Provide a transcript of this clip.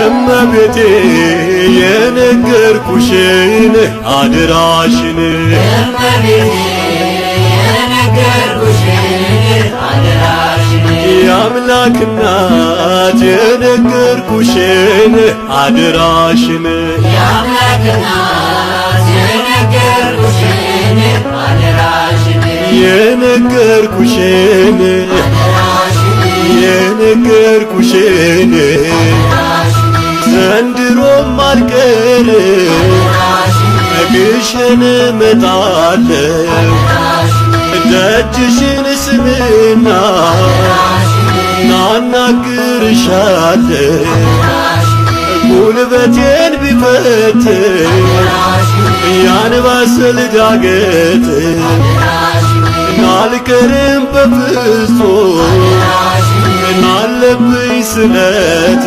እመቤቴ የነገርኩሽን አደራሽን የአምላክ እናት የነገርኩሽን አደራሽን የነገርኩሽን ዘንድሮም አልቀር ግሸን እመጣለሁ ደጅሽን ስምና ናናግርሻለሁ ጉልበቴን ቢፈትን ያንባሰል ዳገት ናልቀርም በፍጹም ናለብኝ ስለት